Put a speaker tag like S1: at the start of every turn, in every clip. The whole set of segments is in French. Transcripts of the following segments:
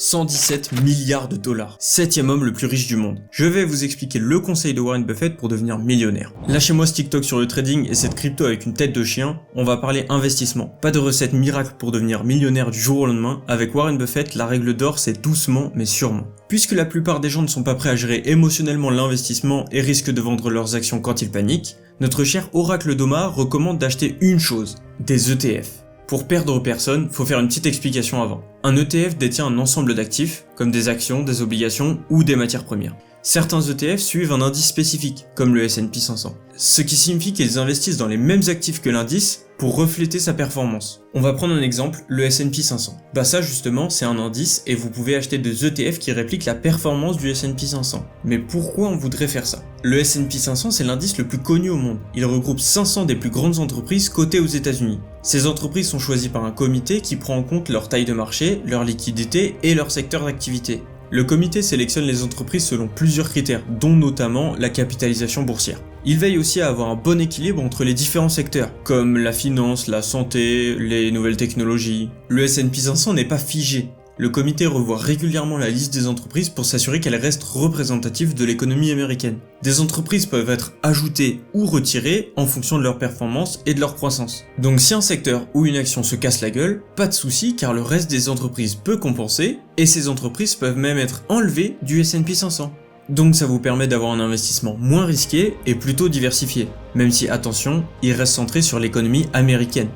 S1: 117 milliards de dollars. 7e homme le plus riche du monde. Je vais vous expliquer le conseil de Warren Buffett pour devenir millionnaire. Lâchez-moi ce TikTok sur le trading et cette crypto avec une tête de chien, on va parler investissement. Pas de recette miracle pour devenir millionnaire du jour au lendemain. Avec Warren Buffett, la règle d'or c'est doucement mais sûrement. Puisque la plupart des gens ne sont pas prêts à gérer émotionnellement l'investissement et risquent de vendre leurs actions quand ils paniquent, notre cher Oracle d'Omaha recommande d'acheter une chose, des ETF. Pour perdre personne, faut faire une petite explication avant. Un ETF détient un ensemble d'actifs, comme des actions, des obligations ou des matières premières. Certains ETF suivent un indice spécifique, comme le S&P 500. Ce qui signifie qu'ils investissent dans les mêmes actifs que l'indice pour refléter sa performance. On va prendre un exemple, le S&P 500. Ça justement, c'est un indice et vous pouvez acheter des ETF qui répliquent la performance du S&P 500. Mais pourquoi on voudrait faire ça? Le S&P 500, c'est l'indice le plus connu au monde. Il regroupe 500 des plus grandes entreprises cotées aux États-Unis. Ces entreprises sont choisies par un comité qui prend en compte leur taille de marché, leur liquidité et leur secteur d'activité. Le comité sélectionne les entreprises selon plusieurs critères, dont notamment la capitalisation boursière. Il veille aussi à avoir un bon équilibre entre les différents secteurs, comme la finance, la santé, les nouvelles technologies. Le S&P 500 n'est pas figé. Le comité revoit régulièrement la liste des entreprises pour s'assurer qu'elles restent représentatives de l'économie américaine. Des entreprises peuvent être ajoutées ou retirées en fonction de leur performance et de leur croissance. Donc si un secteur ou une action se casse la gueule, pas de souci car le reste des entreprises peut compenser et ces entreprises peuvent même être enlevées du S&P 500. Donc ça vous permet d'avoir un investissement moins risqué et plutôt diversifié, même si attention, il reste centré sur l'économie américaine.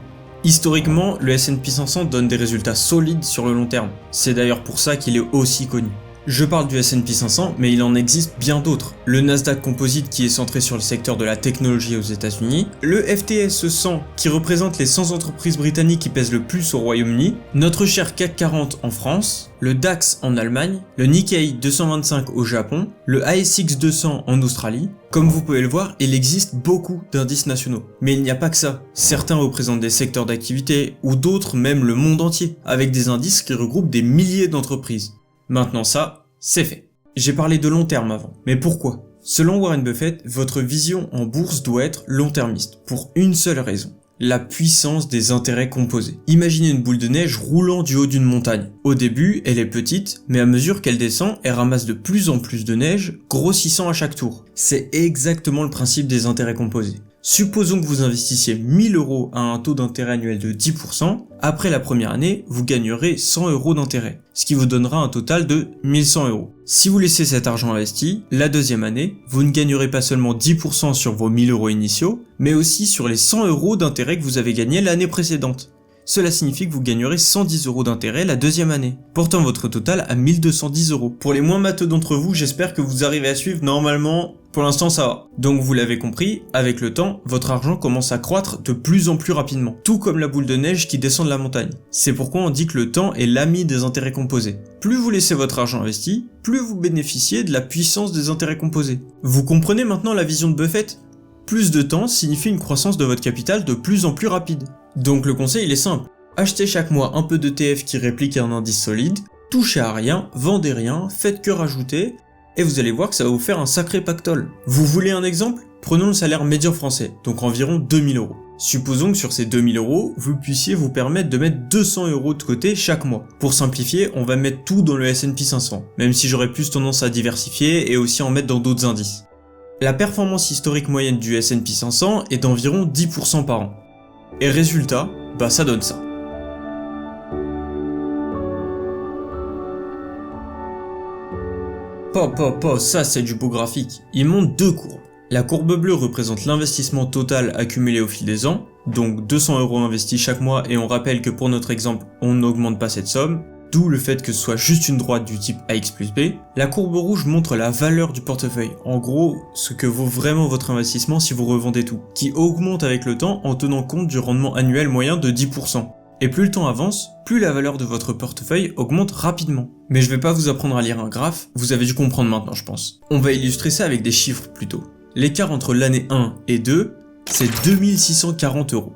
S1: Historiquement, le S&P 500 donne des résultats solides sur le long terme. C'est d'ailleurs pour ça qu'il est aussi connu. Je parle du S&P 500, mais il en existe bien d'autres. Le Nasdaq Composite qui est centré sur le secteur de la technologie aux États-Unis, le FTSE 100 qui représente les 100 entreprises britanniques qui pèsent le plus au Royaume-Uni, notre cher CAC 40 en France, le DAX en Allemagne, le Nikkei 225 au Japon, le ASX 200 en Australie. Comme vous pouvez le voir, il existe beaucoup d'indices nationaux. Mais il n'y a pas que ça. Certains représentent des secteurs d'activité, ou d'autres même le monde entier, avec des indices qui regroupent des milliers d'entreprises. Maintenant ça, c'est fait. J'ai parlé de long terme avant, mais pourquoi? Selon Warren Buffett, votre vision en bourse doit être long-termiste, pour une seule raison. La puissance des intérêts composés. Imaginez une boule de neige roulant du haut d'une montagne. Au début, elle est petite, mais à mesure qu'elle descend, elle ramasse de plus en plus de neige, grossissant à chaque tour. C'est exactement le principe des intérêts composés. Supposons que vous investissiez 1000 € à un taux d'intérêt annuel de 10%, après la première année, vous gagnerez 100 € d'intérêt, ce qui vous donnera un total de 1100 €. Si vous laissez cet argent investi, la deuxième année, vous ne gagnerez pas seulement 10% sur vos 1000 € initiaux, mais aussi sur les 100 € d'intérêt que vous avez gagné l'année précédente. Cela signifie que vous gagnerez 110 € d'intérêt la deuxième année, portant votre total à 1210 €. Pour les moins matheux d'entre vous, j'espère que vous arrivez à suivre normalement. Pour l'instant ça va. Donc vous l'avez compris, avec le temps, votre argent commence à croître de plus en plus rapidement, tout comme la boule de neige qui descend de la montagne. C'est pourquoi on dit que le temps est l'ami des intérêts composés. Plus vous laissez votre argent investi, plus vous bénéficiez de la puissance des intérêts composés. Vous comprenez maintenant la vision de Buffett? Plus de temps signifie une croissance de votre capital de plus en plus rapide. Donc le conseil il est simple, achetez chaque mois un peu d'ETF qui réplique un indice solide, touchez à rien, vendez rien, faites que rajouter, et vous allez voir que ça va vous faire un sacré pactole. Vous voulez un exemple? Prenons le salaire médian français, donc environ 2000 €. Supposons que sur ces 2000 €, vous puissiez vous permettre de mettre 200 € de côté chaque mois. Pour simplifier, on va mettre tout dans le S&P 500, même si j'aurais plus tendance à diversifier et aussi en mettre dans d'autres indices. La performance historique moyenne du S&P 500 est d'environ 10% par an. Et résultat, ça donne ça. Ça c'est du beau graphique. Il montre deux courbes. La courbe bleue représente l'investissement total accumulé au fil des ans, donc 200 € investis chaque mois et on rappelle que pour notre exemple, on n'augmente pas cette somme, d'où le fait que ce soit juste une droite du type AX plus B. La courbe rouge montre la valeur du portefeuille, en gros ce que vaut vraiment votre investissement si vous revendez tout, qui augmente avec le temps en tenant compte du rendement annuel moyen de 10%. Et plus le temps avance, plus la valeur de votre portefeuille augmente rapidement. Mais je vais pas vous apprendre à lire un graphe, vous avez dû comprendre maintenant je pense. On va illustrer ça avec des chiffres plutôt. L'écart entre l'année 1 et 2, c'est 2640 €.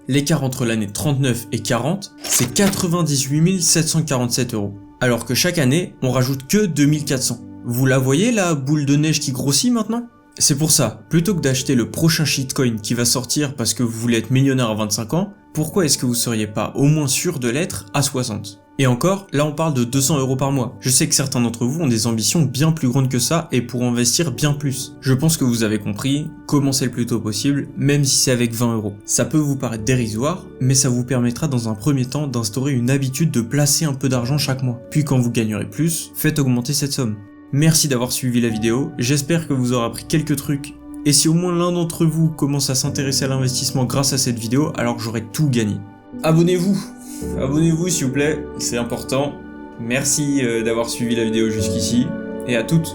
S1: L'écart entre l'année 39 et 40, c'est 98 747 €. Alors que chaque année, on rajoute que 2400. Vous la voyez la boule de neige qui grossit maintenant? C'est pour ça, plutôt que d'acheter le prochain shitcoin qui va sortir parce que vous voulez être millionnaire à 25 ans, pourquoi est-ce que vous seriez pas au moins sûr de l'être à 60? Et encore, là on parle de 200 € par mois. Je sais que certains d'entre vous ont des ambitions bien plus grandes que ça et pour investir bien plus. Je pense que vous avez compris, commencez le plus tôt possible, même si c'est avec 20 €. Ça peut vous paraître dérisoire, mais ça vous permettra dans un premier temps d'instaurer une habitude de placer un peu d'argent chaque mois. Puis quand vous gagnerez plus, faites augmenter cette somme. Merci d'avoir suivi la vidéo, j'espère que vous aurez appris quelques trucs. Et si au moins l'un d'entre vous commence à s'intéresser à l'investissement grâce à cette vidéo, alors j'aurai tout gagné. Abonnez-vous s'il vous plaît, c'est important. Merci d'avoir suivi la vidéo jusqu'ici, et à toutes.